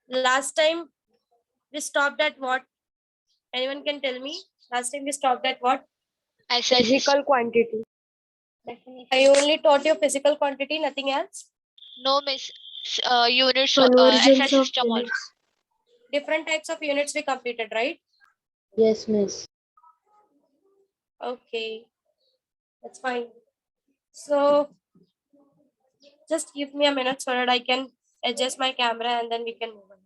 Last time we stopped at what? Anyone can tell me? Last time we stopped at what? Physical quantity. I only taught you physical quantity, nothing else. No, miss. Units Conversions SS of system also. units. Different types of units we completed, right? Yes, miss. Okay, that's fine. So just give me a minute so that I can adjust my camera and then we can move on.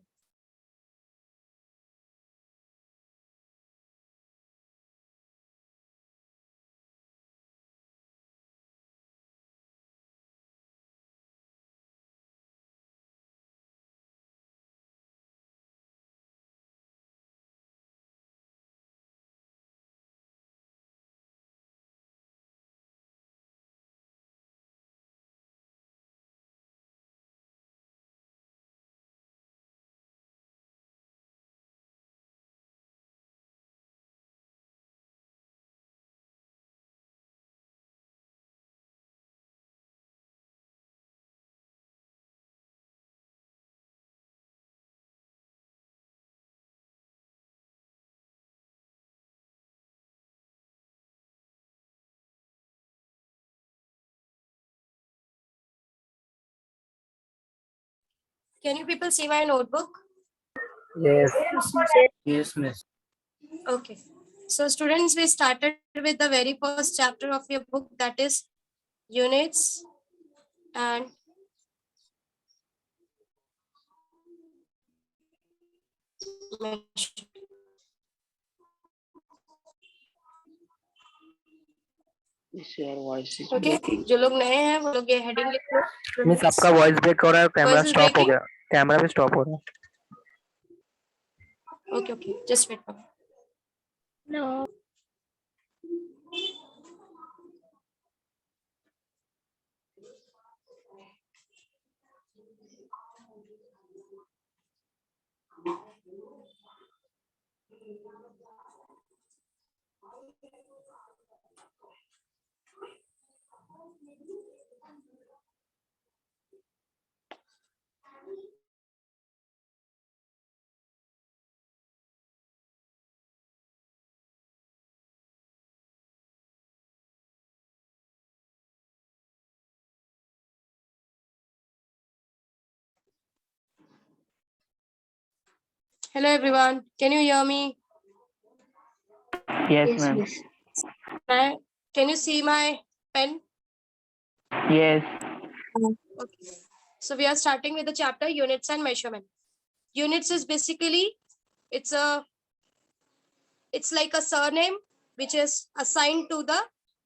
Can you people see my notebook? Yes. Yes, miss. Okay. So students, we started with the very first chapter of your book, that is units and Your voice is okay जो लोग नए हैं वो लोग ये heading लिख लो. Miss आपका voice break हो रहा है, कैमरा Voice is स्टॉप हो breaking? गया, कैमरा भी स्टॉप हो रहा है. Okay, okay. Just wait. No. Hello everyone. Can you hear me? Yes, Yes, ma'am. miss. Can you see my pen? Yes. Okay. So we are starting with the chapter units and measurement. Units is basically it's like a surname which is assigned to the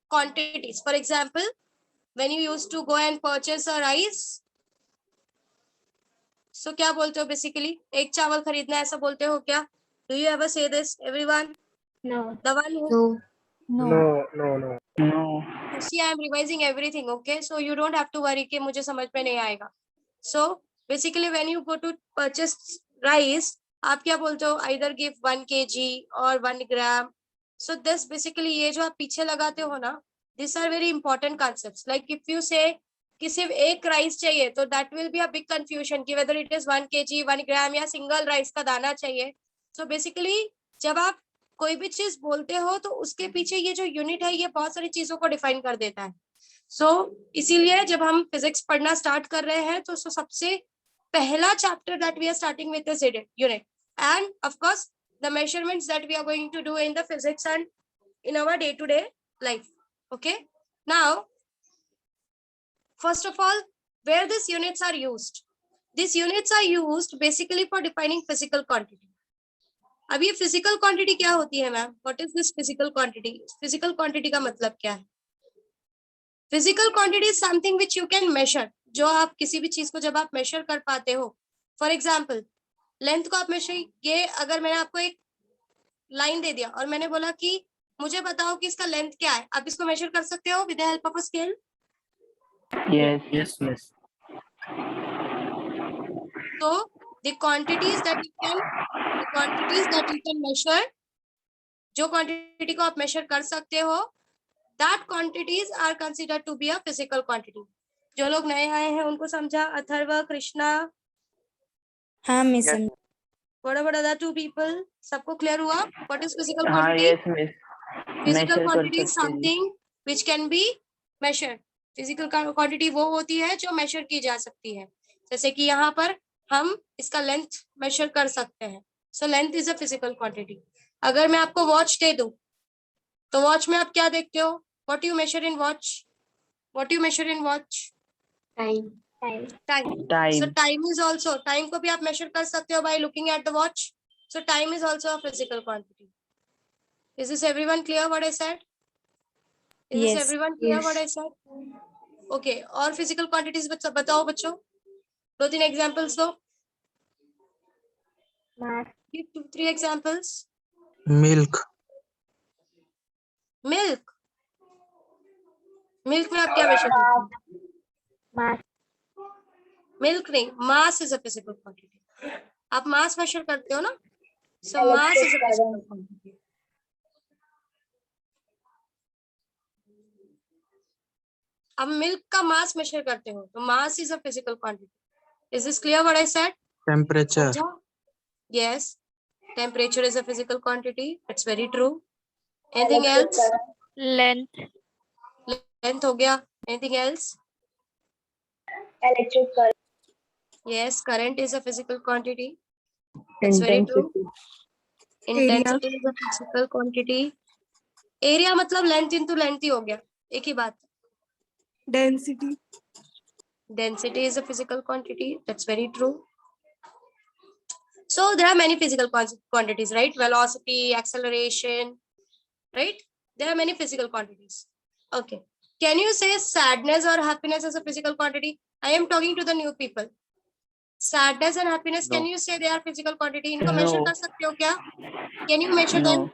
quantities. For example, when you used to go and purchase a rice, so क्या बोलते हो basically? एक चावल खरीदना ऐसा बोलते हो क्या? Do you ever say this, everyone? No. The one who No. No. No. see, I am revising everything, okay? So you don't have to worry कि मुझे समझ में नहीं आएगा. So basically when you go to purchase rice, आप क्या बोलते हो? Either give 1 kg or 1 gram. So this basically ये जो आप पीछे लगाते हो ना, these are very important concepts. Like if you say कि सिर्फ एक राइस चाहिए तो that will be a big confusion कि whether it is 1 kg 1 gram या सिंगल राइस का दाना चाहिए. So basically जब आप कोई भी चीज बोलते हो तो उसके पीछे ये जो यूनिट है ये बहुत सारी चीजों को डिफाइन कर देता है. सो इसीलिए जब हम फिजिक्स पढ़ना स्टार्ट कर रहे हैं तो सबसे पहला chapter that we are starting with this unit and of course the measurements that we are going to do in the physics and in our day-to-day life. Okay, now first of all, where these units are used? These units are used basically for defining physical quantity. अब ये physical quantity क्या होती है ma'am? What is this physical quantity? Physical quantity का मतलब क्या है? Physical quantity is something which you can measure. जो आप किसी भी चीज को जब आप मेजर कर पाते हो, फॉर एग्जाम्पल लेंथ को आप मेजर, ये अगर मैंने आपको एक लाइन दे दिया और मैंने बोला कि मुझे बताओ कि इसका लेंथ क्या है, आप इसको मेजर कर सकते हो with the help of a scale? Yes, miss. So the quantities that you can measure, जो क्वांटिटी को आप मेजर कर सकते हो, that quantities are considered to be a physical quantity. जो लोग नए आए हैं उनको समझा? अथर्व, कृष्णा, हाँ miss Yes. What about other two people? सबको clear हुआ? What is physical हाँ quantity? yes miss. Physical Measure कर quantity is सकते हैं। something which can be measured. Physical quantity वो होती है जो measure की जा सकती है. जैसे कि यहाँ पर हम इसका length measure कर सकते हैं. So length is a physical quantity. अगर मैं आपको watch दे दूं, तो watch में आप क्या देखते हो? What do you measure in watch? What do you measure in watch? Time. Time. So Time. time is also, time को भी आप measure कर सकते हो by looking at the watch. So time is also a physical quantity. Is this everyone clear what I said? Is this Yes. everyone clear what I said? Okay. और physical quantities बताओ बच्चों. 2-3 examples दो. Mass. Give 2-3 examples. Milk. Milk. Milk में आप क्या measure करते हो? Mass. Milk नहीं. Mass is a physical quantity. आप mass measure करते हो ना? So mass is a physical quantity. अब मिल्क का मास मेजर करते हो तो mass is a physical quantity. Is this clear what I said? Temperature. Yes, temperature is a physical quantity. It's very true. Anything else? Length. Length हो गया. Anything else? Electric current. Yes, current is a physical quantity. It's very true. Intensity is a physical quantity. Area मतलब length into length ही हो गया, एक ही बात. Density. Density is a physical quantity. That's very true. So there are many physical quantities, right? Velocity, acceleration, right? There are many physical quantities. Okay. Can you say sadness or happiness as a physical quantity? I am talking to the new people. Sadness and happiness, No. can you say they are physical quantity? इनको No. measure कर सकते हो क्या? Can you measure them? No.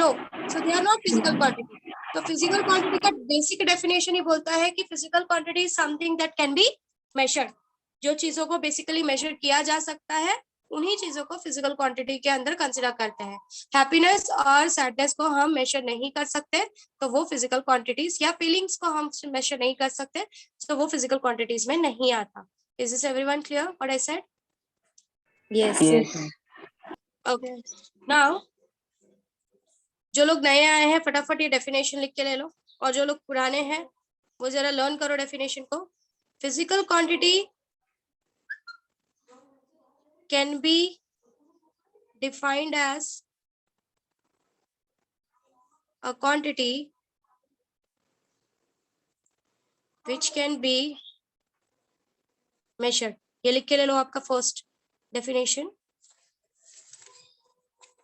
No. So they are not physical quantity. तो physical quantity का basic definition ही बोलता है कि physical quantity is something that can be measured. जो चीजों को basically measure किया जा सकता है उन्हीं चीजों को physical quantity के अंदर consider करते हैं. Happiness और sadness को हम measure नहीं कर सकते तो वो physical quantities या feelings को हम measure नहीं कर सकते तो वो physical quantities में नहीं आता. Is this everyone clear what I said? Yes. Yes. Okay. Now जो लोग नए आए हैं फटाफट ये डेफिनेशन लिख के ले लो और जो लोग पुराने हैं वो जरा लर्न करो डेफिनेशन को. Physical quantity can be defined as a quantity which can be measured. ये लिख के ले लो आपका first definition.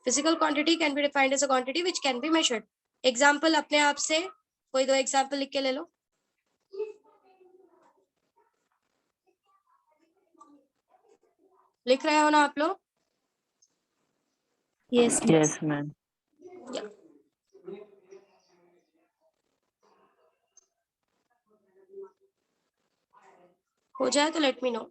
Physical quantity can be defined as a quantity which can be measured. Example अपने आप से कोई 2 एग्जांपल लिख के ले लो. लिख रहे हो ना आप लोग? Yes. Yes ma'am. Yeah. हो जाए तो let me know.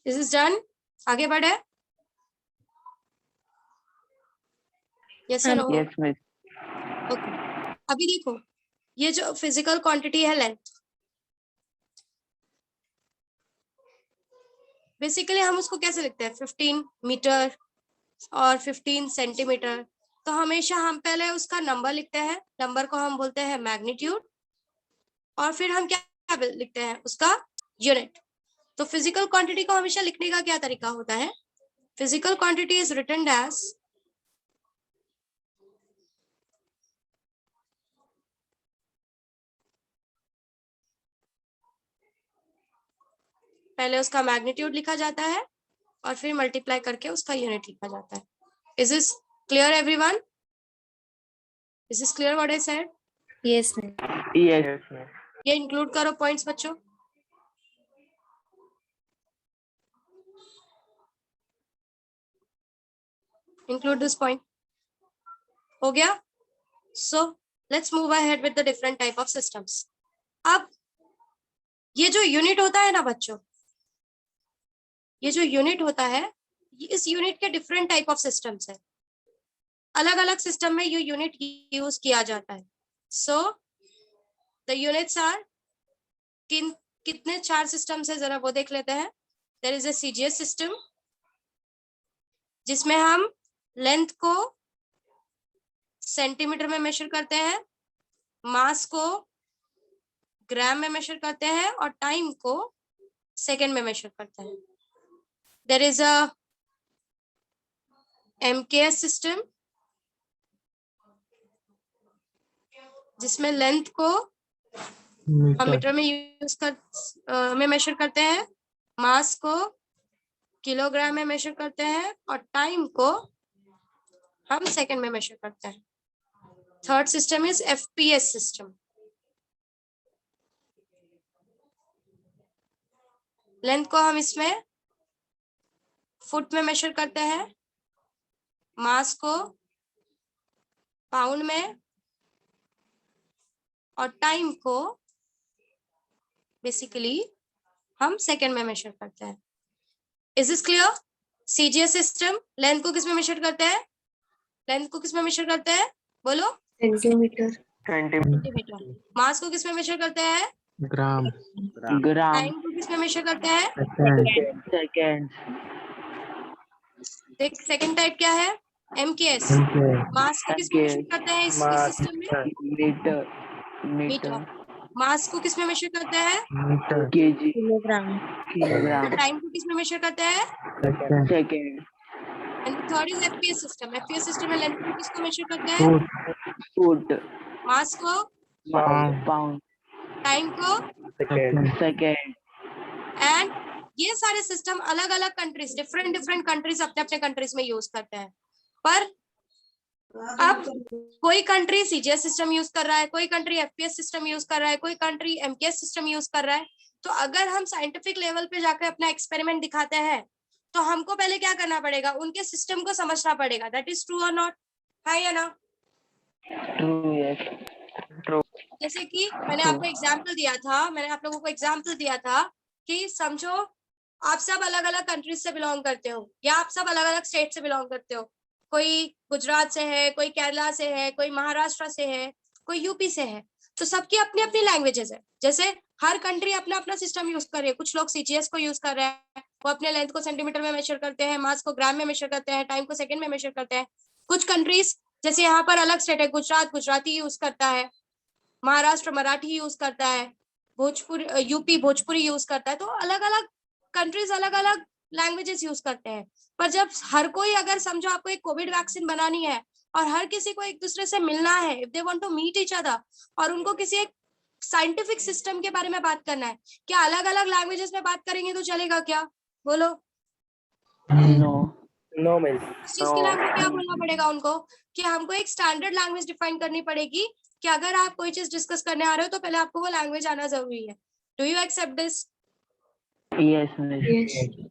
This is done. आगे बढ़े. Yes or no? Yes miss. Okay. अभी देखो ये जो फिजिकल क्वांटिटी है लेंथ, बेसिकली हम उसको कैसे लिखते हैं? 15 मीटर और 15 सेंटीमीटर. तो हमेशा हम पहले उसका नंबर लिखते हैं. नंबर को हम बोलते हैं मैग्नीट्यूड और फिर हम क्या लिखते हैं? उसका यूनिट. तो फिजिकल क्वांटिटी को हमेशा लिखने का क्या तरीका होता है? Physical quantity is written as पहले उसका मैग्नीट्यूड लिखा जाता है और फिर मल्टीप्लाई करके उसका यूनिट लिखा जाता है. Is this clear everyone? Is this clear what I said? Yes, ma'am. Yes, miss. ये इंक्लूड करो पॉइंट्स बच्चों. Include this point. हो गया? So let's move ahead with the different type of systems. अब ये जो यूनिट होता है ना बच्चों, ये जो यूनिट होता है, इस यूनिट के डिफरेंट टाइप ऑफ सिस्टम्स है. अलग अलग सिस्टम में ये यूनिट यूज किया जाता है. सो द यूनिट्स आर कितने 4 सिस्टम्स है जरा वो देख लेते हैं. There is a CGS system जिसमें हम लेंथ को सेंटीमीटर में मेजर करते हैं, मास को ग्राम में मेजर करते हैं और टाइम को सेकंड में मेजर करते हैं. There is a MKS system जिसमें लेंथ को हम मीटर में में मेजर करते हैं, मास को किलोग्राम में मेजर करते हैं और टाइम को हम सेकंड में मेजर करते हैं. Third system is FPS system. Length को हम इसमें फुट में मेजर करते हैं, मास को पाउंड में और टाइम को बेसिकली हम सेकंड में मेजर करते हैं. Is this clear? CGS system length को किस में मेजर करते हैं? लेंथ को किस में मेजर करते हैं? बोलो. सेंटीमीटर. सेंटीमीटर. मास को किस में मेजर करते हैं? ग्राम. ग्राम. टाइम को किस में मेजर करते हैं? सेकेंड. देख सेकंड टाइप क्या है? एमकेएस. मास को किस में मेजर करते हैं इस सिस्टम में? मीटर. मीटर. मास को किस में मेजर करते हैं? Metre. KG. Kilogram. Kilogram. Time को किस में मेजर करते हैं? Second. And third is FPS system. FPS system में लेंथ को किसको मेजर करते हैं? फुट. मास को, पाउंड. टाइम को सेकेंड. एंड ये सारे सिस्टम अलग अलग कंट्रीज डिफरेंट कंट्रीज अपने अपने कंट्रीज में यूज करते हैं. पर अब कोई कंट्री सीजीएस सिस्टम यूज कर रहा है, कोई कंट्री एफपीएस सिस्टम यूज कर रहा है, कोई कंट्री एमकेएस सिस्टम यूज कर रहा है. तो अगर हम साइंटिफिक लेवल पे जाकर अपना एक्सपेरिमेंट दिखाते हैं तो हमको पहले क्या करना पड़ेगा? उनके सिस्टम को समझना पड़ेगा. दैट इज ट्रू और नॉट? है या ना? ट्रू. यस. ट्रू. जैसे कि मैंने आपको एग्जाम्पल दिया था, मैंने आप लोगों को एग्जाम्पल दिया था कि समझो आप सब अलग अलग कंट्रीज से बिलोंग करते हो या आप सब अलग अलग स्टेट से बिलोंग करते हो. कोई गुजरात से है, कोई केरला से है, कोई महाराष्ट्र से है, कोई यूपी से है. तो सबकी अपनी अपनी लैंग्वेजेस है. जैसे हर कंट्री अपना अपना सिस्टम यूज कर रही है. कुछ लोग सीजीएस को यूज कर रहे हैं, वो अपने लेंथ को सेंटीमीटर में मेजर करते हैं, मास को ग्राम में मेजर करते हैं, टाइम को सेकंड में मेजर करते हैं. कुछ कंट्रीज जैसे यहाँ पर अलग स्टेट है, गुजरात गुजराती यूज करता है, महाराष्ट्र मराठी यूज करता है, भोजपुरी यूपी भोजपुरी यूज करता है. तो अलग अलग कंट्रीज अलग अलग लैंग्वेजेस यूज करते हैं. पर जब हर कोई, अगर समझो आपको एक कोविड वैक्सीन बनानी है और हर किसी को एक दूसरे से मिलना है, if they want to meet each other, और उनको किसी एक साइंटिफिक सिस्टम के बारे में बात करना है, क्या अलग अलग लैंग्वेजेस में बात करेंगे तो चलेगा क्या? बोलो. नो. No miss. इस चीज के लिए हमको क्या बोलना पड़ेगा उनको कि हमको एक स्टैंडर्ड लैंग्वेज डिफाइन करनी पड़ेगी कि अगर आप कोई चीज डिस्कस करने आ रहे हो तो पहले आपको वो लैंग्वेज आना जरूरी है. Do you accept this? Yes miss.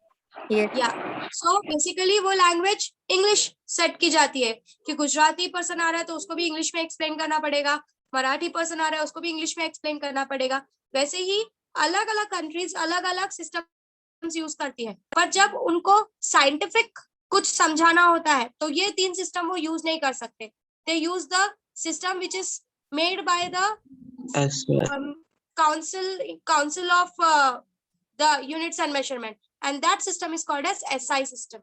Yes. या सो बेसिकली वो लैंग्वेज इंग्लिश सेट की जाती है कि गुजराती पर्सन आ रहा है तो उसको भी इंग्लिश में एक्सप्लेन करना पड़ेगा, मराठी पर्सन आ रहा है उसको भी इंग्लिश में एक्सप्लेन करना पड़ेगा. वैसे ही अलग अलग कंट्रीज अलग अलग सिस्टम्स यूज करती है. पर जब उनको साइंटिफिक कुछ समझाना होता है तो ये 3 सिस्टम वो यूज नहीं कर सकते. They use the system which is made by the council of the units and measurement, and that system is called as SI system.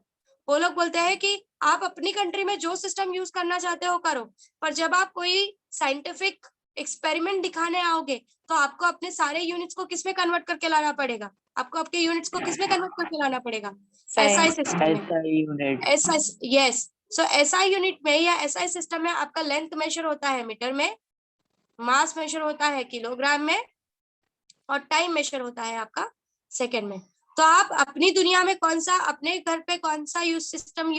वो लोग बोलते हैं कि आप अपनी कंट्री में जो सिस्टम यूज करना चाहते हो करो, पर जब आप कोई साइंटिफिक एक्सपेरिमेंट दिखाने आओगे तो आपको अपने सारे यूनिट्स को किस में कन्वर्ट करके लाना पड़ेगा? आपको आपके यूनिट्स को किस में कन्वर्ट करके लाना पड़ेगा? SI सिस्टम में. SI unit. SI, yes. So SI unit में या SI सिस्टम में आपका लेंथ मेजर होता है मीटर में, मास मेजर होता है किलोग्राम में और टाइम मेजर होता है आपका सेकंड में. तो आप अपनी दुनिया में कौन सा, अपने घर पे कौन सा सिस्टम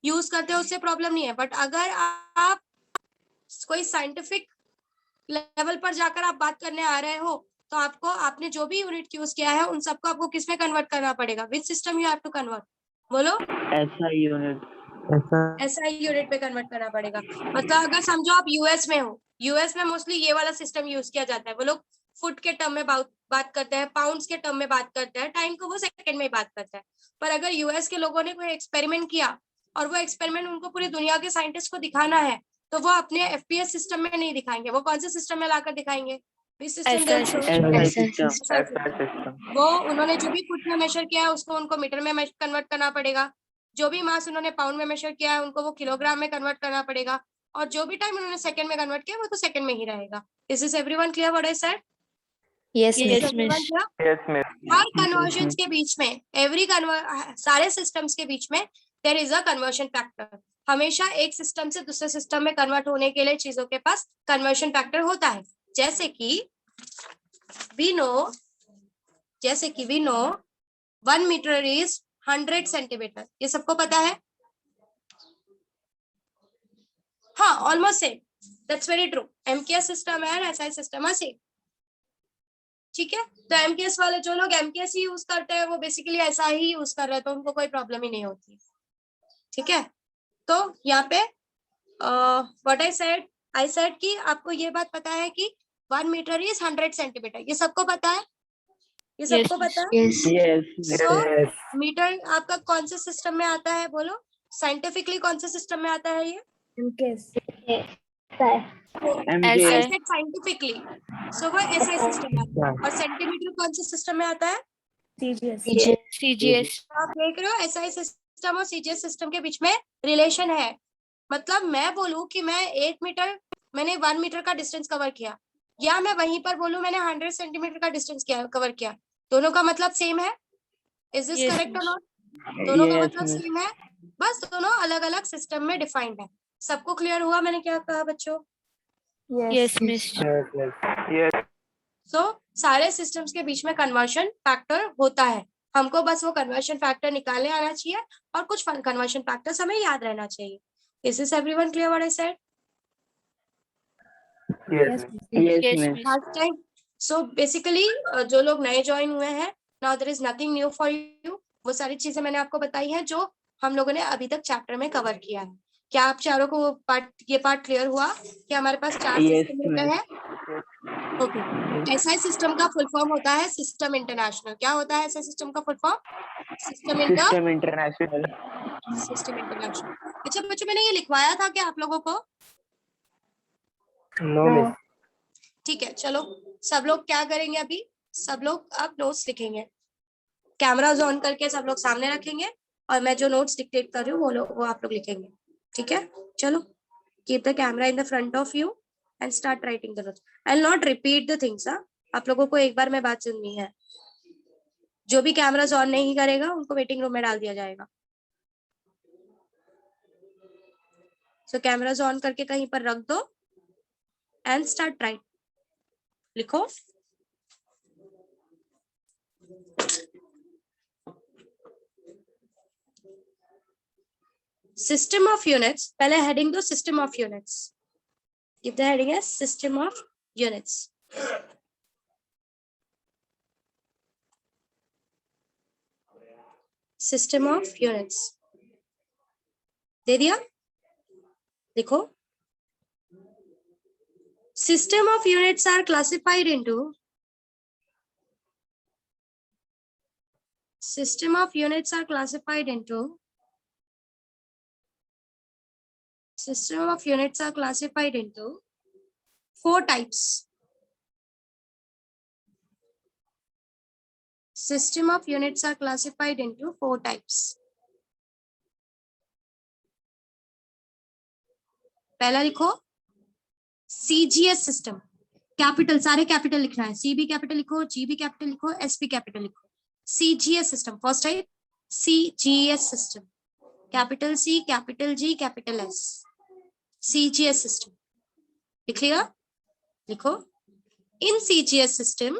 यूज करते हो उससे प्रॉब्लम नहीं है. बट अगर आप कोई साइंटिफिक लेवल पर जाकर आप बात करने आ रहे हो तो आपको आपने जो भी यूनिट यूज किया है उन सबको आपको किस में कन्वर्ट करना पड़ेगा? Which system you have to convert? बोलो। SI unit. SI यूनिट पे कन्वर्ट करना पड़ेगा। मतलब अगर समझो आप यूएस में हो, यूएस में मोस्टली ये वाला सिस्टम यूज किया जाता है। वो लोग फुट के टर्म में बात करते हैं, पाउंड्स के टर्म में बात करते हैं, टाइम को वो सेकंड में बात करते हैं। पर अगर यूएस के लोगों ने कोई एक्सपेरिमेंट किया और वो एक्सपेरिमेंट उनको पूरी दुनिया के साइंटिस्ट को दिखाना है तो वो अपने FPS सिस्टम में नहीं दिखाएंगे, वो कौन से सिस्टम में लाकर दिखाएंगे? वो उन्होंने जो भी फुट में मेजर किया है उसको उनको मीटर में कन्वर्ट करना पड़ेगा, जो भी मास उन्होंने पाउंड में मेजर किया है उनको वो किलोग्राम में कन्वर्ट करना पड़ेगा, और जो भी टाइम उन्होंने सेकंड में कन्वर्ट किया वो तो सेकंड में ही रहेगा। Is everyone clear what I said? Yes, Yes, miss. miss. हर कन्वर्जन्स के बीच में, सारे सिस्टम्स के बीच में there is a conversion factor. हमेशा एक सिस्टम से दूसरे सिस्टम में कन्वर्ट होने के लिए चीजों के पास कन्वर्शन फैक्टर होता है। जैसे कि we know 1 metre is 100 centimetre, ये सबको पता है? हाँ, almost same, that's very true. MKS system and SI system are same, ठीक है? तो MKS वाले जो लोग MKS ही यूज करते हैं वो बेसिकली ऐसा ही यूज कर रहे हैं, तो उनको कोई प्रॉब्लम ही नहीं होती, ठीक है? तो यहाँ पे व्हाट आई सेड कि आपको ये बात पता है कि 1 मीटर इज 100 सेंटीमीटर, ये सबको पता है? ये सबको पता है? Yes. मीटर आपका कौन से सिस्टम में आता है? बोलो साइंटिफिकली कौन से सिस्टम में आता है ये? MKS. MKS. साइंटिफिकली सो वो SI सिस्टम में आता है। और सेंटीमीटर कौन से सिस्टम में आता है? CGS. CGS. आप देख रहे हो SI सिस्टम और CGS सिस्टम के बीच में रिलेशन है। मतलब मैं बोलूं कि मैं 1 मीटर, मैंने 1 मीटर का डिस्टेंस कवर किया, या मैं वहीं पर बोलूं मैंने 100 सेंटीमीटर का डिस्टेंस कवर किया, दोनों का मतलब सेम है? इज दिस Yes, करेक्ट और miss. नॉट? दोनों का Yes, मतलब miss. सेम है, बस दोनों अलग अलग सिस्टम में डिफाइंड है। सबको क्लियर हुआ मैंने क्या कहा बच्चों? Yes, miss. सो सारे सिस्टम्स के बीच में कन्वर्शन फैक्टर होता है, हमको बस वो कन्वर्शन फैक्टर निकालने आना चाहिए और कुछ कन्वर्शन फैक्टर्स हमें याद रहना चाहिए। Is everyone clear what I said? Yes, Yes, miss. miss. Last time. So basically जो लोग नए ज्वाइन हुए हैं, now there is nothing new for you, वो सारी चीजें मैंने आपको बताई हैं जो हम लोगों ने अभी तक चैप्टर में कवर किया है। क्या आप चारों को ये पार्ट क्लियर हुआ कि हमारे पास 4 Yes, सिस्टम होते miss. हैं? ओके। SI सिस्टम का फुल फॉर्म होता है सिस्टम इंटरनेशनल। क्या होता है SI सिस्टम का full form? System International. International. अच्छा बच्चों, मैंने ये लिखवाया था क्या आप लोगों को? No, miss. ठीक है, चलो सब लोग क्या करेंगे अभी? सब लोग अब नोट्स लिखेंगे, कैमराज ऑन करके सब लोग सामने रखेंगे और मैं जो नोट्स डिक्टेट कर रही हूँ वो आप लोग लिखेंगे, ठीक है? चलो, keep the camera in the front of you and start writing the notes. I will not repeat the things. आप लोगों को एक बार में बात सुननी है। जो भी कैमराज ऑन नहीं करेगा उनको वेटिंग रूम में डाल दिया जाएगा। सो कैमराज ऑन करके कहीं पर रख दो एंड स्टार्ट राइट। लिखो। सिस्टम ऑफ यूनिट्स, पहले हेडिंग दो system of units. Give the heading as system of units. System of units दे दिया? देखो, system of units are classified into system of units are classified into four types. System of units are classified into 4 types. पहला लिखो CGS system, capital सारे capital लिखना है, C भी capital लिखो, G भी कैपिटल लिखो, S भी कैपिटल लिखो। CGS system, first type CGS system, capital C, capital G, capital S, CGS system. लिख लिया? लिखो। In CGS system,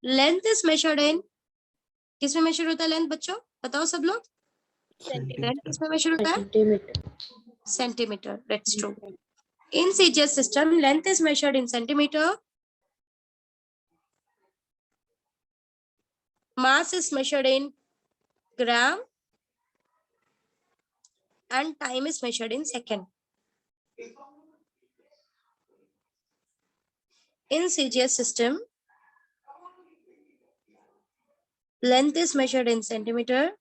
length is measured in, किसमें मेजर होता है लेंथ बच्चों? बताओ सब लोग। लेंथ किसमें मेजर होता है? Centimeter. Centimetre. That's true. In CGS system, length is measured in centimeter. Mass is measured in gram. And time is measured in second. In CGS system, length is measured in centimeter.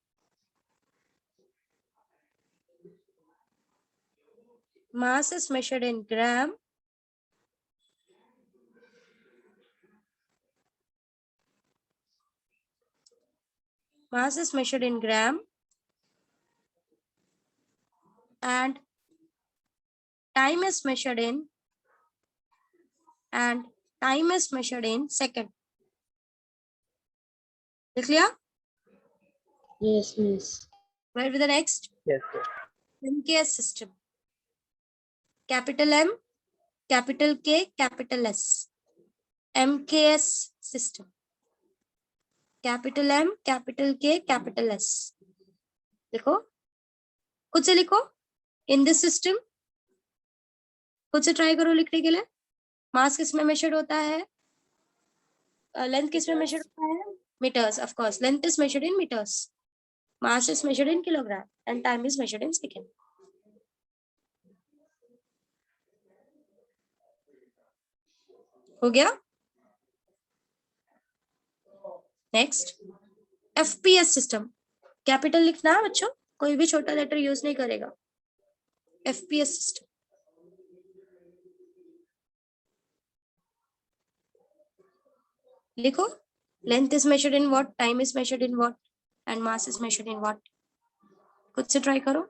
Mass is measured in gram. Mass is measured in gram. And time is measured in second. Clear? Yes, miss. Where with the next? Yes, sir. MKS system. Capital M, capital K, capital S. MKS system. Capital M, capital K, capital S. लिखो, खुद से लिखो. In this system, खुद से try करो लिखने के लिए. मास किस में मेजर होता है? लेंथ किस में मेजर होता है? Meters, of course. Length is measured in meters. Mass is measured in kilogram. And time is measured in second. हो गया? Next, FPS system. कैपिटल लिखना है बच्चों, कोई भी छोटा लेटर यूज नहीं करेगा. FPS system. लिखो, length is measured in what, time is measured in what, and mass is measured in what. खुद से ट्राई करो.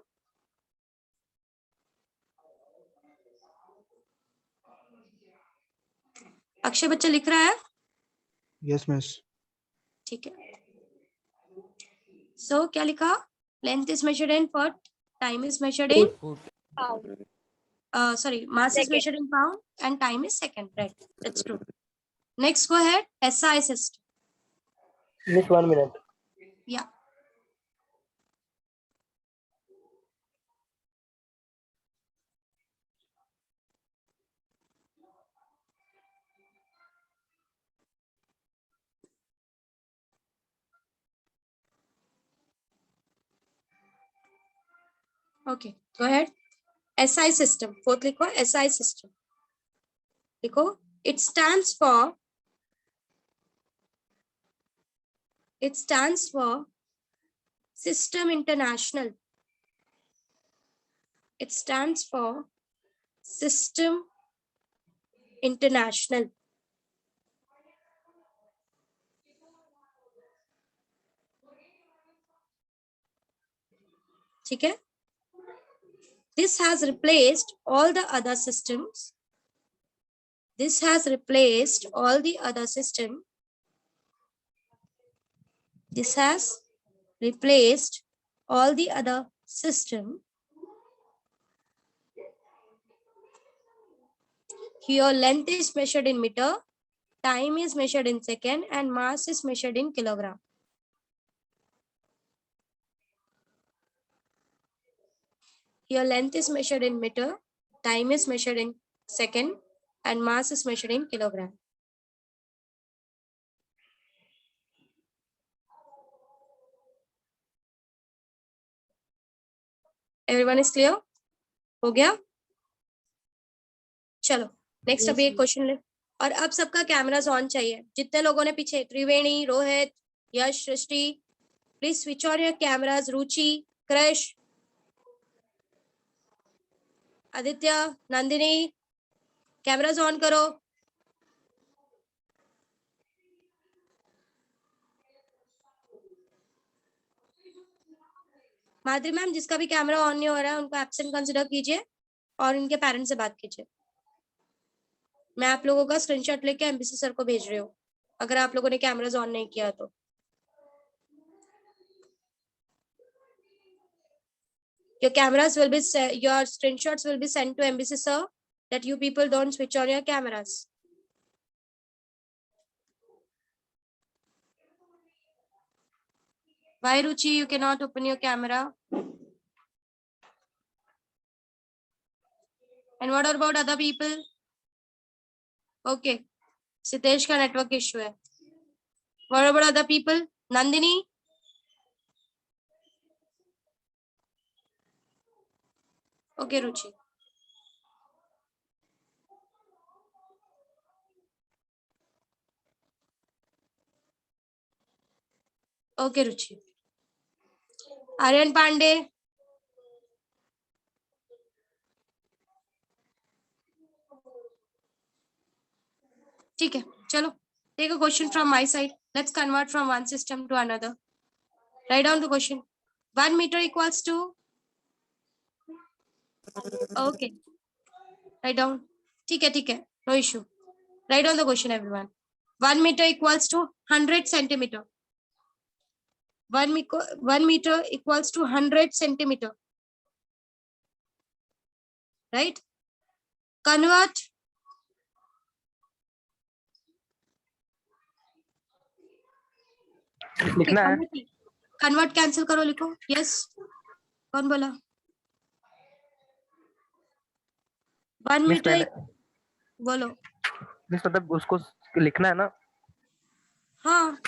अक्षय बच्चा लिख रहा है? Yes, miss. ठीक है. So क्या लिखा? Length is measured in foot, time is measured in Pound. mass is measured in pound, and time is second. Right, that's true. Next, go ahead. SI system. Miss, 1 minute. Yeah. Okay, go ahead. SI system. Fourth लिखो, SI system. लिखो, it stands for System International. It stands for System International. ठीक है? This has replaced all the other systems. This has replaced all the other system. This has replaced all the other system. Here length is measured in meter, time is measured in second, and mass is measured in kilogram. Here length is measured in meter, time is measured in second, and mass is measured in kilogram. Everyone is clear? हो गया? चलो next. अभी एक question ले. और अब सबका cameras on चाहिए. जितने लोगों ने पीछे, Triveni, Rohit, Yash, Srishti, please switch on your cameras. Ruchi, Krish, Aditya, Nandini, cameras on करो. माधुरी मैम, जिसका भी कैमरा ऑन नहीं हो रहा है उनको एब्सेंट कंसिडर कीजिए और उनके पेरेंट्स से बात कीजिए. मैं आप लोगों का स्क्रीनशॉट लेके एमबीसी सर को भेज रही हूँ अगर आप लोगों ने कैमरास ऑन नहीं किया तो. Your cameras will be, your screenshots will be sent to MBC sir that you people don't switch on your cameras. Why, Ruchi, you cannot open your camera? And what about other people? Okay, Sitesh का network issue है. What about other people? Nandini? Okay, Ruchi. Okay, Ruchi. Aryan Pandey? ठीक है, चलो. Take a question from my side. Let's convert from one system to another. Write down the question. 1 meter equals to. Okay. Write down. ठीक है. No issue. Write down the question, everyone. 1 meter equals to 100 centimeter. 1 meter equals to 100 centimeter. Right? Convert. लिखना है. Convert cancel करो, लिखो. Yes, कौन बोला? 1 metre. बोलो. मतलब उसको लिखना है ना. हाँ,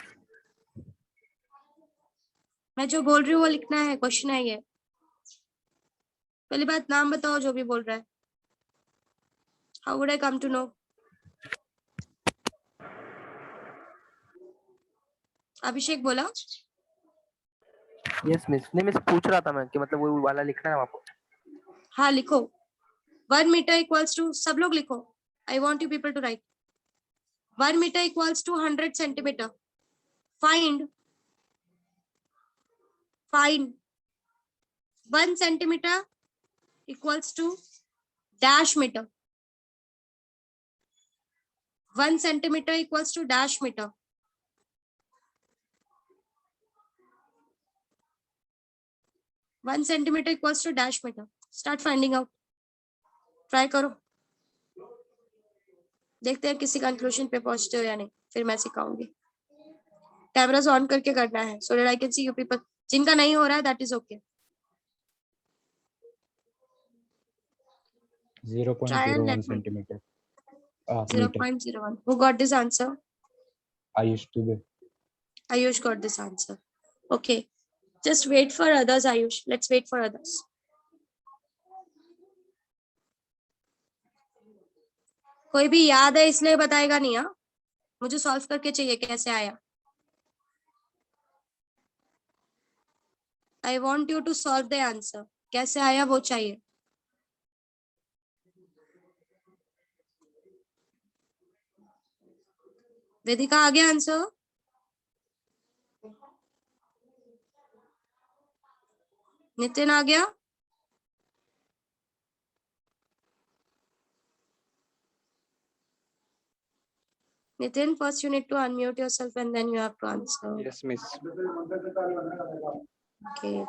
मैं जो बोल रही हूँ वो लिखना है. क्वेश्चन है ये. पहली बात, नाम बताओ जो भी बोल रहा है. How would I come to know? Abhishek बोला. Yes miss. नहीं मिस, पूछ रहा था मैं कि मतलब वो वाला लिखना है आपको. हाँ, लिखो. 1 मीटर इक्वल्स टू, सब लोग लिखो. I want you people to write. 1 metre equals to 100 centimetre. Find 1 centimeter equals to dash meter. 1 centimeter equals to dash meter. One centimeter equals to dash meter. Start finding out. Try करो. देखते हैं किसी conclusion पे पहुंचते हो या नहीं. फिर मैं सिखाऊंगी. कैमरास ऑन करके करना है so that I can see you people. जिनका नहीं हो रहा है that is okay. 0.01 centimeter. 0.01. Who got this answer? Ayush Dubey. Ayush got this answer. Okay. Just wait for others, Ayush. Let's wait for others. कोई भी याद है इसलिए बताएगा नहीं. हाँ, मुझे सॉल्व करके चाहिए कैसे आया. I want you to solve the answer. कैसे आया वो चाहिए. वेदिका आ गया आंसर. नितिन आ गया. Nitin, first you need to unmute yourself and then you have to answer. Yes, miss. Okay.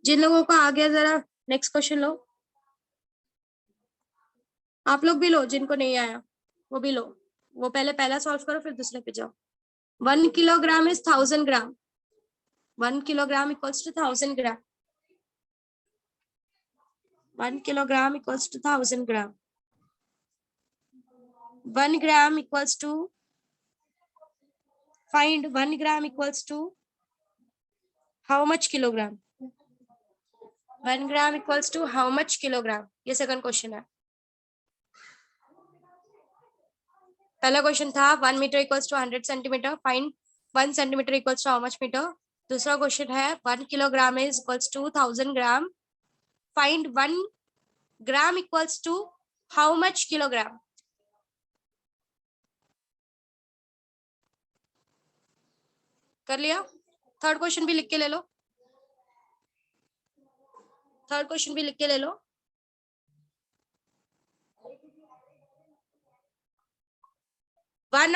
जिन लोगों को आ गया जरा नेक्स्ट क्वेश्चन लो. आप लोग भी लो. जिनको नहीं आया वो भी लो. वो पहले पहला सॉल्व करो फिर दूसरे पे जाओ. 1 kilogram is 1000 gram. 1 kilogram equals to 1000 gram. 1 kilogram equals to 1000 gram. 1 gram equals to. Find 1 gram equals to how much kilogram? 1 gram equals to how much kilogram? ये सेकंड क्वेश्चन है. पहला क्वेश्चन था 1 metre equals to 100 centimetre. Find 1 centimetre equals to how much metre. दूसरा question है 1 kilogram is equals to 1000 gram. Find 1 gram equals to how much kilogram. कर लिया. Third question भी लिख के ले लो. थर्ड क्वेश्चन भी लिख के ले लो. One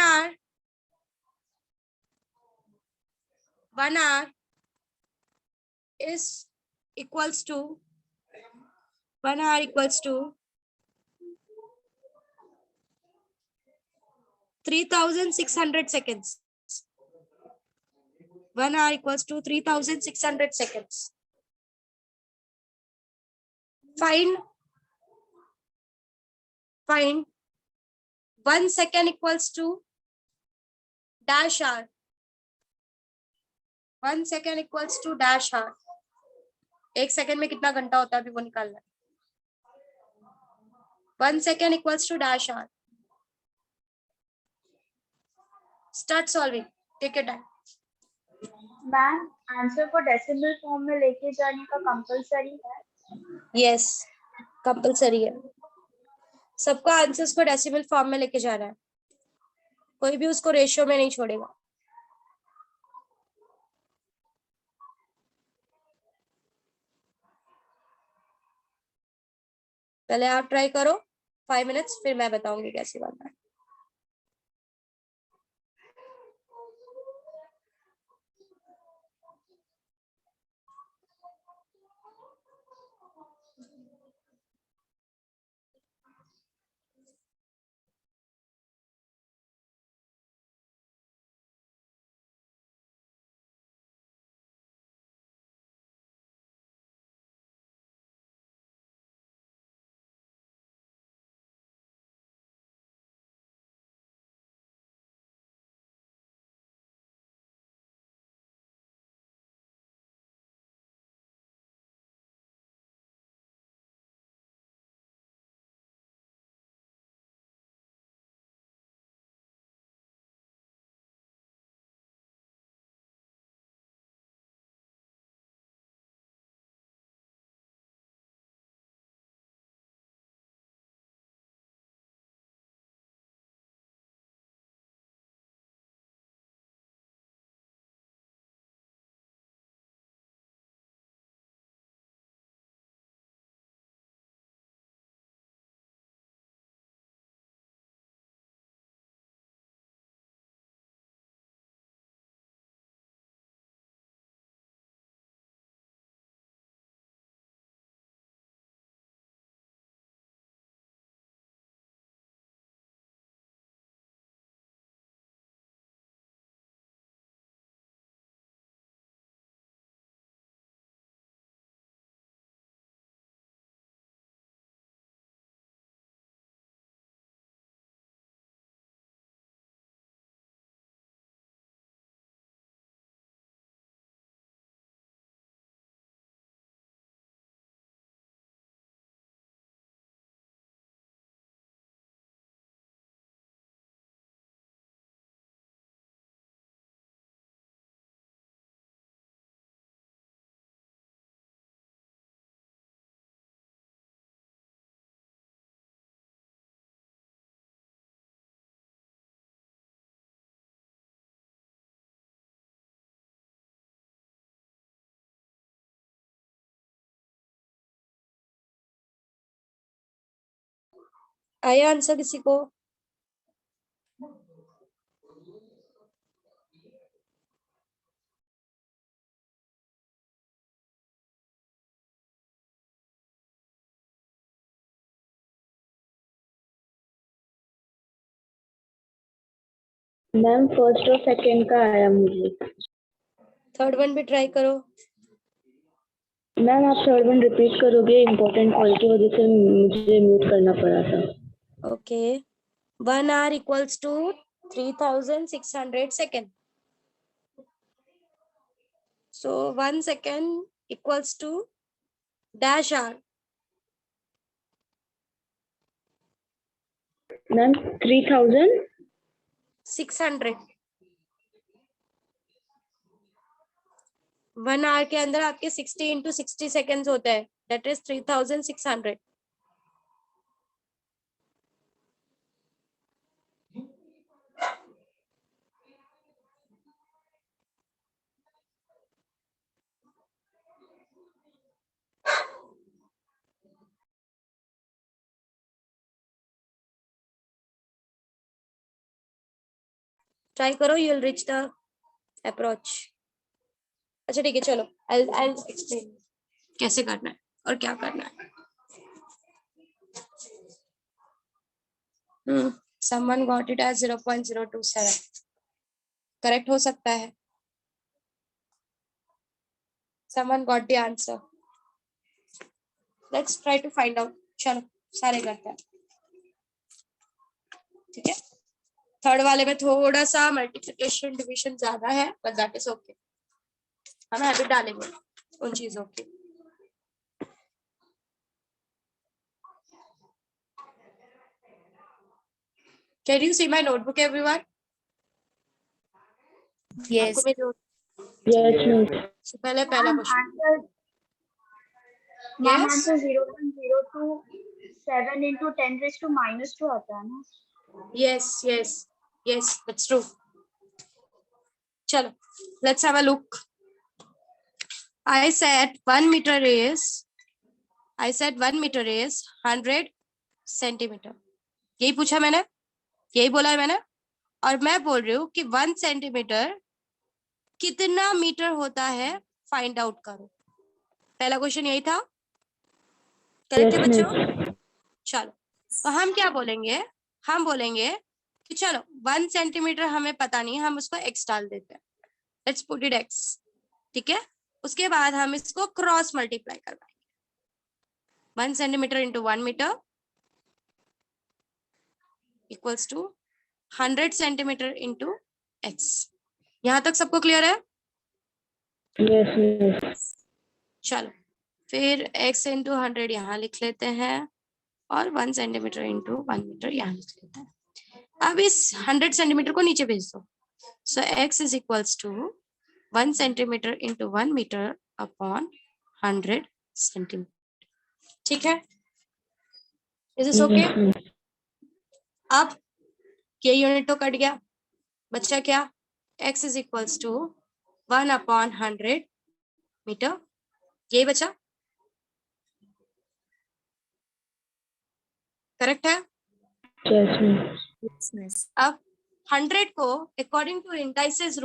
hour is equals to 1 hour equals to 3,600 seconds. 1 hour equals to 3,600 seconds. Find 1 second equals to dash hour. 1 second equals to dash hour. 1 second में कितना घंटा होता है अभी वो निकालना है. 1 second equals to dash hour. Start solving. Take your time. Ma'am answer को डेसिमल फॉर्म में लेके जाने का कंपलसरी है? Yes, कंपलसरी है. सबको आंसर्स को डेसिमल फॉर्म में लेके जाना है. कोई भी उसको रेशियो में नहीं छोड़ेगा. पहले आप ट्राई करो 5 मिनट्स, फिर मैं बताऊंगी कैसे बनना है. आया आंसर किसी को? मैम फर्स्ट और सेकंड का आया मुझे. थर्ड वन भी ट्राई करो. मैम आप थर्ड वन रिपीट करोगे? इम्पोर्टेंट कॉल की वजह से मुझे म्यूट करना पड़ा था. Okay. 1 hour equals to 3,600 seconds. So 1 second equals to dash hour. Ma'am 3,000 600. 1 hour के अंदर आपके 60 into 60 seconds होते हैं. That is 3,600. Try करो, you will reach the approach. अच्छा ठीक है, चलो I'll explain कैसे करना है और क्या करना है. Someone got it as 0.027. Correct हो सकता है. Someone got the answer. Let's try to find out. चलो सारे करते हैं. ठीक है. थर्ड वाले में थोड़ा सा मल्टीप्लिकेशन डिवीजन ज्यादा है, but that is okay. हम हैबिट डालेंगे उन चीजों की. Can you see my notebook, everyone? Yes. आपको मेरी Yes, miss. पहला question. Ma'am Yes. Answer 0.027 into 10 raised to -2 आता है ना. Yes, yes, yes, that's true. चलो, let's have a look. I said 1 meter is 100 centimetre. यही पूछा मैंने, यही बोला है मैंने. और मैं बोल रही हूँ कि 1 सेंटीमीटर कितना मीटर होता है, फाइंड आउट करो. पहला क्वेश्चन यही था. करेक्ट है Yes, बच्चों? miss. चलो, तो हम क्या बोलेंगे, हम बोलेंगे कि चलो 1 सेंटीमीटर हमें पता नहीं, हम उसको x डाल देते हैं. Let's put it x. ठीक है. उसके बाद हम इसको क्रॉस मल्टीप्लाई करवाएंगे. 1 centimetre into 1 metre equals to 100 centimetre into x. यहां तक सबको क्लियर है? Yes, miss. चलो, फिर x इंटू 100 यहाँ लिख लेते हैं और 1 सेंटीमीटर इंटू 1 मीटर यहाँ लिख लेते हैं. अब इस 100 सेंटीमीटर को नीचे भेज दो. So x is equals to 1 centimetre into 1 metre upon 100 centimetre. ठीक है. Is this okay? Yes, miss. अब ये यूनिट तो कट गया. बच्चा क्या? x is equals to 1 upon 100 metre. यही बचा. करेक्ट है? Yes, miss. अब 100 को अकॉर्डिंग टू इंडाइसेस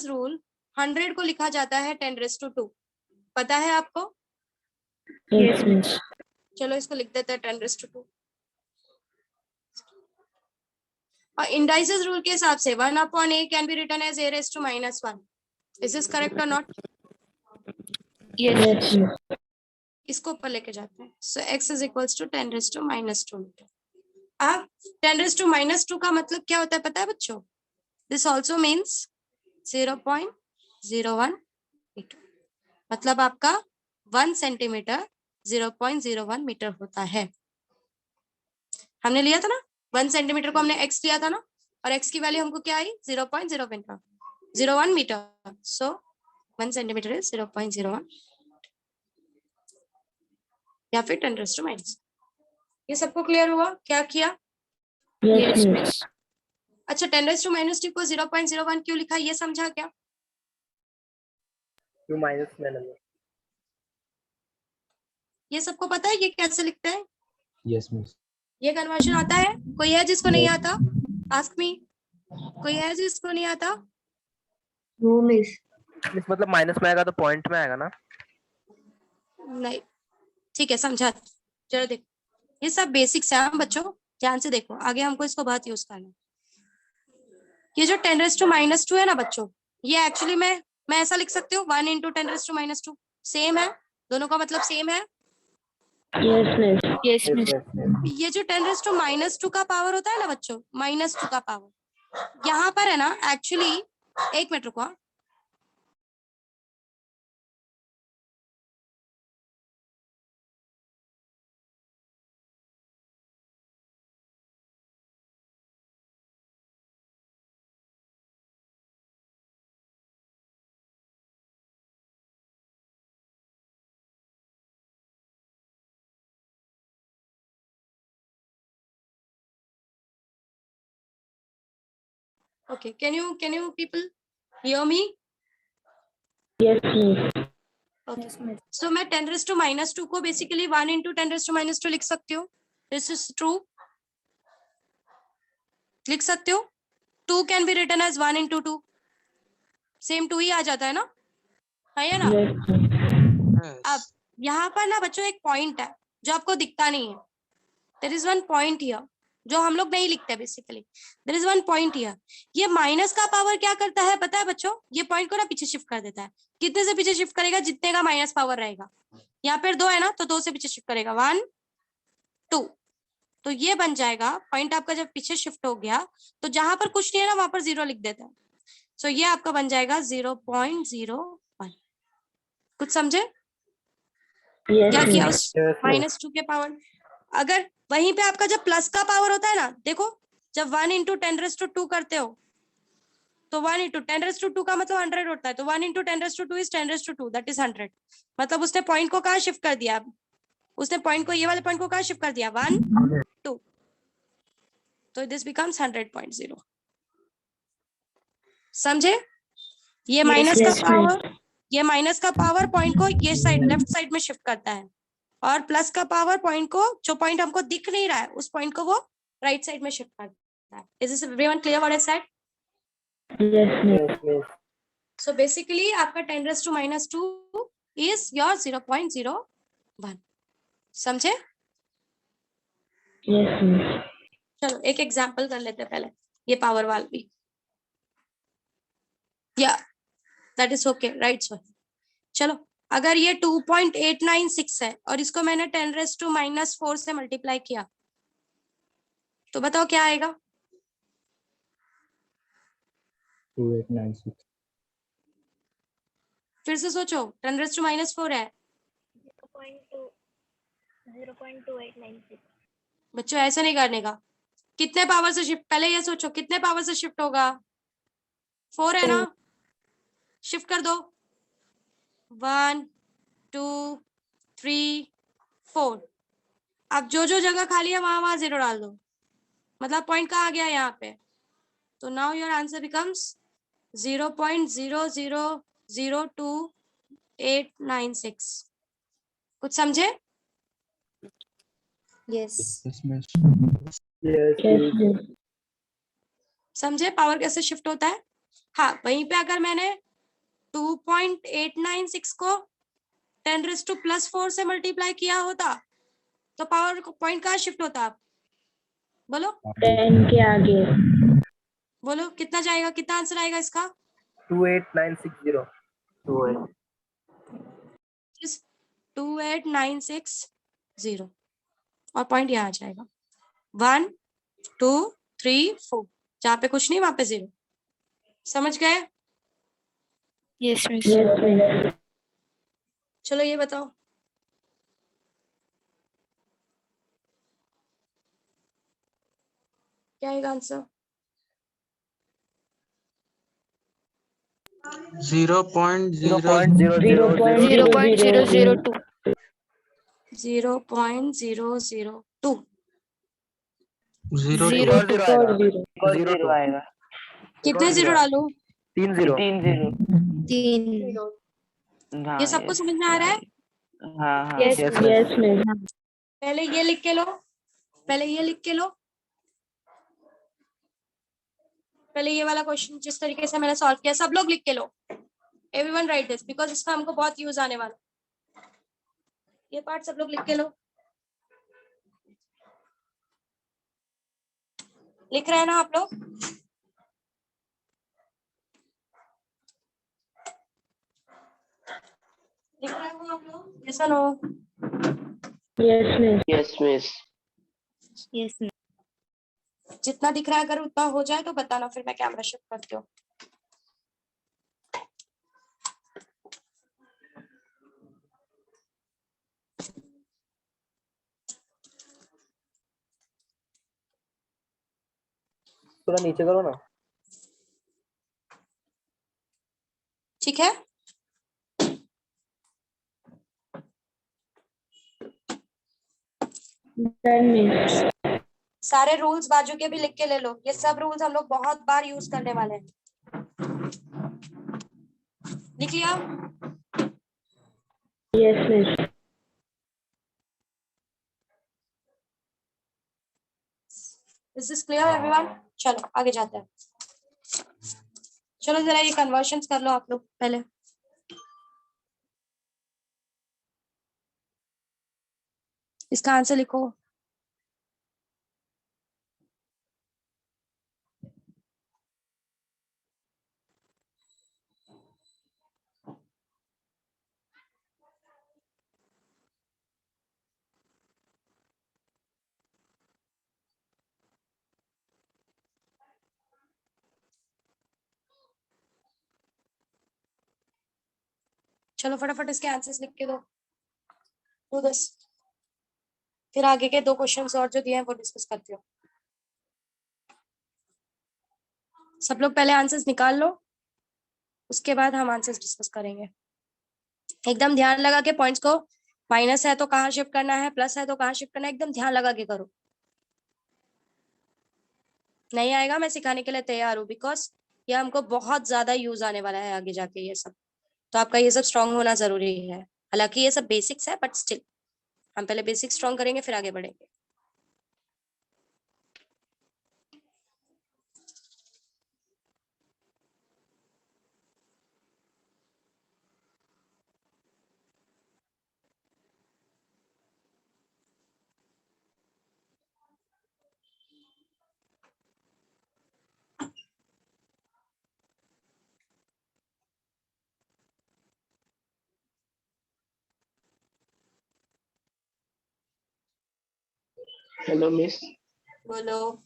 रूल 100 को लिखा जाता है 10⁻². पता है आपको? Yes, miss. चलो इसको लिख देते हैं 10⁻². और इंडाइसेस रूल के हिसाब से 1 upon a can be written as a⁻⁻1. Is this correct और नॉट? Yes. Yes, miss. इसको ऊपर लेके जाते हैं. So x is equals to 10⁻² metre. अब 10⁻² का मतलब क्या होता है पता है बच्चों? This also means 0.01 metre. मतलब आपका 1 सेंटीमीटर 0.01 मीटर होता है. हमने लिया था ना 1 सेंटीमीटर को, हमने x लिया था ना, और x की वैल्यू हमको क्या आई? 0.01 मीटर. सो 1 सेंटीमीटर इज 0.01 या फिर 10⁻². ये सबको क्लियर हुआ? क्या किया? Yes, Yes, miss. miss. अच्छा, 10⁻² को 0.01 क्यों लिखा, ये समझा क्या? क्यों माइनस में लगे? ये सबको पता है ये कैसे लिखते हैं? Yes, miss. ये कन्वर्शन आता है? कोई है जिसको नहीं आता? Ask me. कोई है जिसको नहीं आता? No, miss. इस मतलब माइनस में आएगा तो पॉइंट में आएगा ना? नहीं. ठीक है, समझा. चलो देखो, ये सब बेसिक्स है बच्चों, ध्यान से देखो. आगे हमको इसको बहुत यूज करना है. ये जो 10⁻² है ना बच्चों, ये एक्चुअली मैं ऐसा लिख सकती हूँ 1 इंटू 10⁻². सेम है, दोनों का मतलब सेम है. Yes, miss. Yes, miss. ये जो 10⁻² का पावर होता है ना बच्चों, -2 का पावर, यहाँ पर है ना एक्चुअली. एक मिनट रुको. Okay, can you people hear me? Yes, miss. Okay. Yes, miss. So मैं 10⁻² को बेसिकली 1 इंटू 10⁻² लिख सकती हूँ. This is true. लिख सकते हो. 2 can be written as 1 into 2. Same 2 ही आ जाता है ना? है ना? Yes, miss. Yes. अब यहाँ पर ना बच्चों एक पॉइंट है जो आपको दिखता नहीं है. There is one point here. जो हम लोग नहीं लिखते basically. There is one point here. ये माइनस का पावर क्या करता है पता है बच्चों? ये पॉइंट को ना पीछे शिफ्ट कर देता है। कितने से पीछे शिफ्ट करेगा? जितने का माइनस पावर रहेगा। यहाँ पर 2 है ना, तो 2 से पीछे शिफ्ट करेगा, 1 2। तो ये बन जाएगा पॉइंट आपका। जब पीछे शिफ्ट हो गया तो जहां पर कुछ नहीं है ना वहां पर 0 लिख देता है। सो ये आपका बन जाएगा 0.01। कुछ समझे क्या किया Yes, उस -2 के पावर? अगर वहीं पे आपका जब प्लस का पावर होता है ना, देखो जब 1 × 10⁻² करते हो तो 1 × 10⁻² का मतलब 100 होता है। तो 1 × 10⁻² इज 10⁻², दैट इज 100। मतलब उसने पॉइंट को कहाँ शिफ्ट कर दिया? उसने पॉइंट को, ये वाले पॉइंट को कहाँ शिफ्ट कर दिया? 1 2। तो दिस बिकम्स 100.0। समझे? ये माइनस का yes, पावर, ये माइनस का पावर पॉइंट को ये साइड लेफ्ट साइड में शिफ्ट करता है, और प्लस का पावर पॉइंट को, जो पॉइंट हमको दिख नहीं रहा है उस पॉइंट को वो राइट साइड में शिफ्ट करता है। Is this everyone clear what I said? yes, miss. Yes, miss. So basically आपका 10⁻² इज योर 0.01। समझे? Yes, miss. चलो एक एग्जांपल कर लेते हैं पहले, ये पावर वाल भी। या that is okay, right sir. चलो अगर ये 2.896 है और इसको मैंने 10⁻⁻4 से मल्टीप्लाई किया तो बताओ क्या आएगा? 2896. फिर से सोचो, 10⁻⁻4 है। 0.2896. बच्चों ऐसे नहीं करने का। कितने पावर से शिफ्ट, पहले ये सोचो कितने पावर से शिफ्ट होगा? 4 है ना, शिफ्ट कर दो। 1 2 3 4। अब जो जो जगह खाली है वहां वहां 0 डाल दो। मतलब पॉइंट कहाँ आ गया? यहाँ पे। तो नाउ योर आंसर बिकम्स 0.0002896। कुछ समझे? Yes. Yes, miss. Yes, Yes, miss. miss. समझे पावर कैसे शिफ्ट होता है? हाँ, वहीं पे अगर मैंने 2.896 को 10⁻+4 से मल्टीप्लाई किया होता तो पावर पॉइंट कहाँ शिफ्ट होता? आप बोलो 10 के आगे. बोलो, कितना जाएगा? कितना आंसर आएगा इसका? 28960. 28960 और पॉइंट यहाँ आ जाएगा 1 2 3 4। जहाँ पे कुछ नहीं वहां पे 0। समझ गए? Yes, miss. Yes, miss. चलो ये बताओ, क्या आएगा आंसर? 0.00. 0.002. 0.002। 0 Zero. और 0 आएगा। Zero. 0 आएगा। कितने 0 डालू? 3 0। 3. ये सबको समझ में आ रहा है? Yes. Yes, miss. Yes, miss. पहले ये लिख के लो, पहले ये लिख के लो। पहले ये वाला क्वेश्चन जिस तरीके से मैंने सॉल्व किया सब लोग लिख के लो। एवरीवन राइट दिस बिकॉज इसका हमको बहुत यूज आने वाला। ये पार्ट सब लोग लिख के लो। लिख रहे हैं ना आप लोग? लिख रहे हो आप लोग? यस और no? Yes, miss. Yes, miss. जितना दिख रहा है अगर उतना हो जाए तो बताना, फिर मैं कैमरा शिफ्ट करती हूँ। थोड़ा नीचे करो ना। ठीक है, Done, miss. सारे रूल्स बाजू के भी लिख के ले लो। ये सब रूल्स हम लोग बहुत बार यूज करने वाले हैं। लिख लिया? Yes, miss. Is this clear everyone? चलो आगे जाते हैं। चलो जरा ये कन्वर्शंस कर लो आप लोग पहले। इसका आंसर लिखो। चलो फटाफट इसके आंसर्स लिख के दो, do this। फिर आगे के 2 क्वेश्चंस और जो दिए हैं वो डिस्कस करती हूँ। सब लोग पहले आंसर्स निकाल लो, उसके बाद हम आंसर्स डिस्कस करेंगे। एकदम ध्यान लगा के पॉइंट्स को, माइनस है तो कहाँ शिफ्ट करना है, प्लस है तो कहाँ शिफ्ट करना है, एकदम ध्यान लगा के करो। नहीं आएगा मैं सिखाने के लिए तैयार हूँ, बिकॉज ये हमको बहुत ज्यादा यूज आने वाला है आगे जाके ये सब, तो आपका ये सब स्ट्रांग होना जरूरी है। हालांकि ये सब बेसिक्स है बट स्टिल हम पहले बेसिक स्ट्रांग करेंगे फिर आगे बढ़ेंगे। हेलो मिस, बोलो।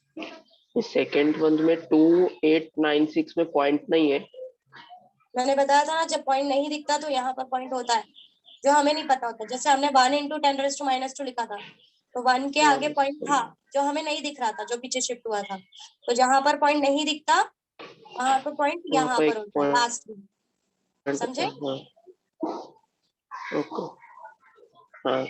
सेकंड वन में 2896 में पॉइंट नहीं है। मैंने बताया था ना, जब पॉइंट नहीं दिखता तो यहाँ पर पॉइंट होता है, जो हमें नहीं पता होता। जैसे हमने 1 × 10⁻⁻² लिखा था, तो 1 के आगे पॉइंट था जो हमें नहीं दिख रहा था, जो पीछे शिफ्ट हुआ था। तो जहां पर पॉइंट नहीं दिखता वहां पर पॉइंट यहाँ पर होता है लास्ट में, समझे? ओके, हाँ।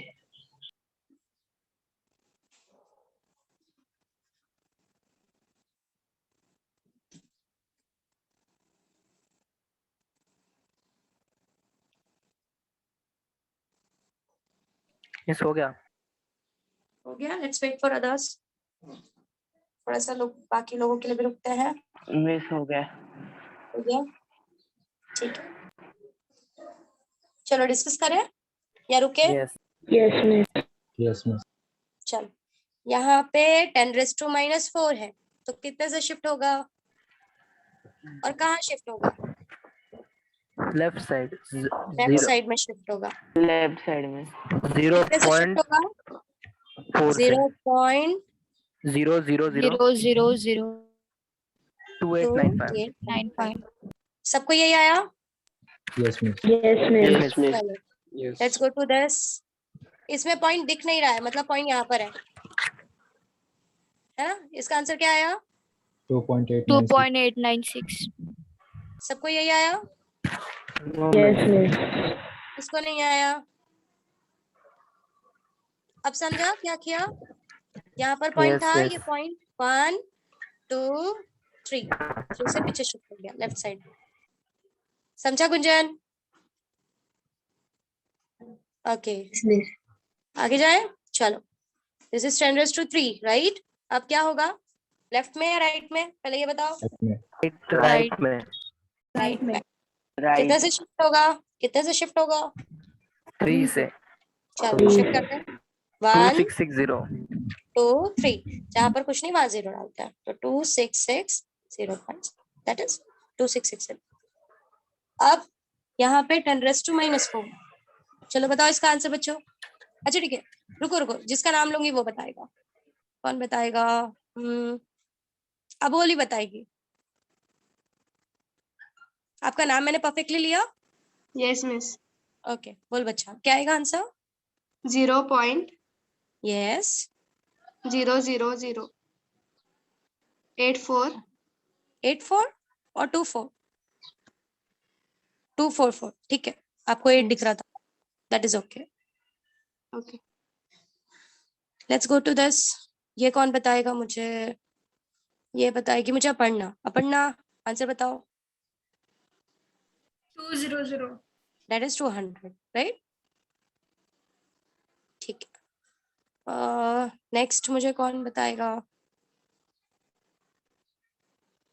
यस हो गया। हो गया। Let's wait for others. थोड़ा सा लोग बाकी लोगों के लिए भी रुकते हैं। मिस हो गया। हो गया, ठीक है। चलो डिस्कस करें या रुके? Yes yes miss. Yes miss. चलो, यहाँ पे 10⁻⁻4 है, तो कितने से शिफ्ट होगा और कहाँ शिफ्ट होगा? लेफ्ट साइड लेफ्ट साइड में शिफ्ट होगा। लेफ्ट साइड में कितने से शिफ्ट होगा? 0.4 से 0.0 000 000 2895। 95। सबको यही आया? Yes miss. Yes miss. Yes miss. चलो लेट्स गो टू दिस। इसमें पॉइंट दिख नहीं रहा है, मतलब पॉइंट यहाँ पर है ना? इसका आंसर क्या आया? 2.896। 2.896। सबको यही आया? Yes miss. इसको नहीं आया? अब समझा क्या किया? यहाँ पर पॉइंट Yes, था, yes. ये पॉइंट 1 2 3 3 से पीछे शिफ्ट हो गया लेफ्ट साइड। समझा गुंजन? ओके, आगे जाए। चलो, दिस इज 10⁻³ राइट। अब क्या होगा, लेफ्ट में या राइट में? पहले ये बताओ। राइट में। राइट में। राइट। कितने से शिफ्ट होगा? कितने से शिफ्ट होगा? 3 से। चलो शिफ्ट करते हैं। 1 2660। 2 3, जहां पर कुछ नहीं वहां 0 डालते हैं, तो 2660 दैट इज 2660। अब यहाँ पे 10⁻⁻4। चलो बताओ इसका आंसर बच्चों। अच्छा ठीक है, रुको रुको, जिसका नाम लूंगी वो बताएगा। कौन बताएगा? अबोली बताएगी। आपका नाम मैंने परफेक्टली लिया? Yes miss. ओके, बोल बच्चा, क्या आएगा आंसर? 0.0008 यस 84 और 24 244। ठीक है, आपको 8 दिख रहा था, that is okay. Okay. Let's go to this. ये कौन बताएगा मुझे? ये बताएगी मुझे अपर्णा। अपर्णा आंसर बताओ। 200। That is 200 right. ठीक है, नेक्स्ट मुझे कौन बताएगा?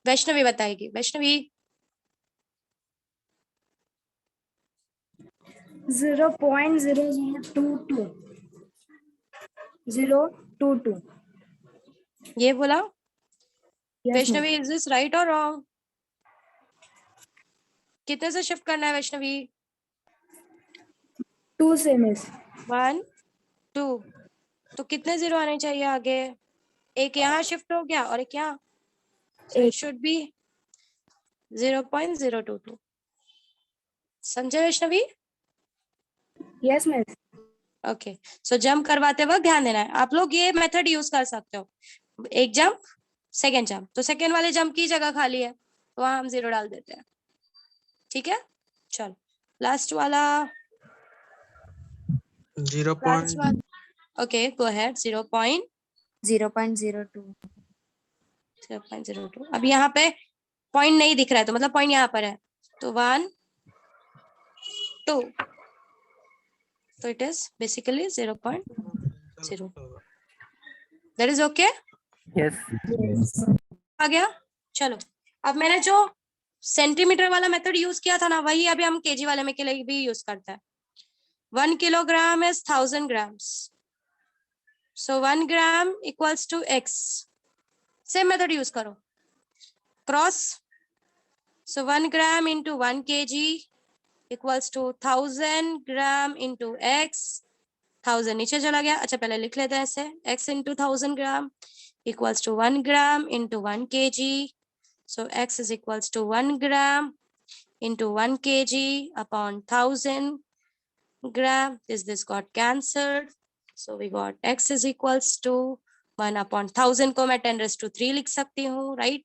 वैष्णवी बताएगी। वैष्णवी 0.0022 022। ये बोला। वैष्णवी इज दिस राइट और रॉन्ग? कितने से शिफ्ट करना है वैष्णवी? 2 से मिस। 1 2, तो कितने 0 आने चाहिए आगे? एक यहाँ शिफ्ट हो गया और एक यहाँ, so it should be 0.022। समझे वैष्णवी? Yes, miss. ओके, सो जंप करवाते वक्त ध्यान देना है। आप लोग ये मेथड यूज कर सकते हो, एक जंप सेकेंड जंप, तो सेकेंड वाले जंप की जगह खाली है तो वहां हम 0 डाल देते हैं। ठीक है, चलो लास्ट वाला 0.02. Okay go ahead. 0.02। 0.02. अब यहाँ पे पॉइंट नहीं दिख रहा है तो मतलब पॉइंट यहाँ पर है, तो 1 2, तो it is basically 0.0। That is okay, Yes. आ गया। चलो अब मैंने जो सेंटीमीटर वाला मेथड यूज किया था ना, वही अभी हम केजी वाले में के लिए भी यूज करते हैं। 1 kilogram is 1000 grams, so 1 gram equals to x। Same method use करो, cross, so 1 gram into 1 kg equals to 1000 gram into x। 1000 नीचे चला गया, अच्छा पहले लिख लेते हैं ऐसे, x into 1000 gram equals to 1 gram into 1 kg, so x is equals to 1 gram into 1 kg upon 1000 gram। This got cancelled, so we got x is equals to 1 upon 1000 को मैं 10⁻³ लिख सकती हूँ, राइट।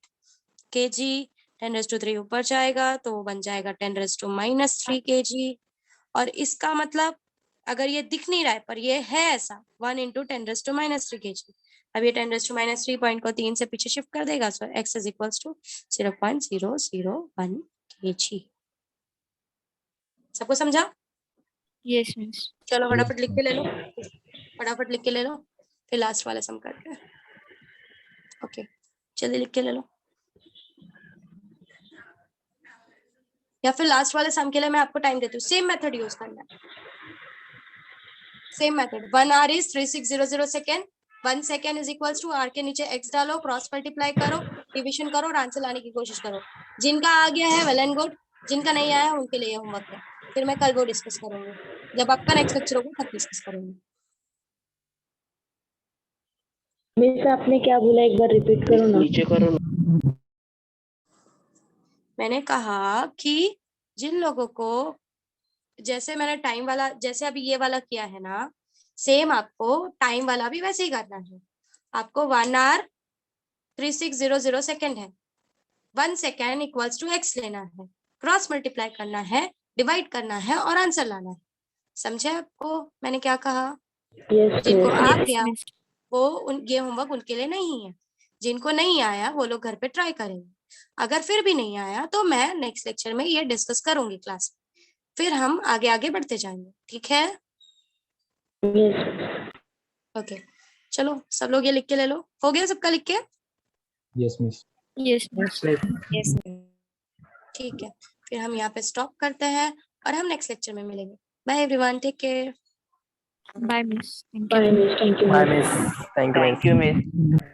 kg 10⁻³ ऊपर जाएगा तो वो बन जाएगा 10⁻³ kg। और इसका मतलब अगर ये दिख नहीं रहा है पर ये है ऐसा 1 into 10⁻³ kg। अब ये 10⁻³ पॉइंट को 3 से पीछे शिफ्ट कर देगा, सो x is equals to 0.001 kg। सबको समझा? Yes, miss. चलो फटाफट लिख के ले लो, फटाफट लिख के ले लो, फिर लास्ट वाला सम करते हैं। ओके जल्दी लिख के ले लो, या फिर लास्ट वाले सम के लिए मैं आपको टाइम देती हूँ। सेम मेथड यूज करना है, same method. 1 hour is 3600 second, 1 second is equals to r के नीचे x डालो, क्रॉस मल्टीप्लाई करो, डिविजन करो और आंसर लाने की कोशिश करो। जिनका आ गया है वेल एंड गुड, जिनका नहीं आया उनके लिए होमवर्क है, फिर मैं कल वो डिस्कस करूंगी, जब आपका नेक्स्ट लेक्चर होगा तब डिस्कस करूंगी। मिस आपने क्या बोला, एक बार रिपीट करो ना। नीचे करो ना। मैंने कहा कि जिन लोगों को, जैसे मैंने टाइम वाला, जैसे अभी ये वाला किया है ना, सेम आपको टाइम वाला भी वैसे ही करना है। आपको 1 hour 3600 सेकेंड है, 1 सेकेंड इक्वल्स टू x लेना है, क्रॉस मल्टीप्लाई करना है, डिवाइड करना है और आंसर लाना है। समझे आपको मैंने क्या कहा? यस जिनको आ Yes, गया miss. वो ये होमवर्क उनके लिए नहीं है, जिनको नहीं आया वो लोग घर पे ट्राई करेंगे। अगर फिर भी नहीं आया तो मैं नेक्स्ट लेक्चर में ये डिस्कस करूंगी क्लास में, फिर हम आगे आगे बढ़ते जाएंगे, ठीक है? यस ओके चलो सब लोग ये लिख के ले लो, हो गया सबका लिख के? Yes, miss. Yes, miss. Yes. ठीक है, फिर हम यहाँ पे स्टॉप करते हैं और हम नेक्स्ट लेक्चर में मिलेंगे। Bye everyone, take care. Bye, miss. Thank you. Bye miss, thank you Bye, miss. Thank you, miss. Thank you miss.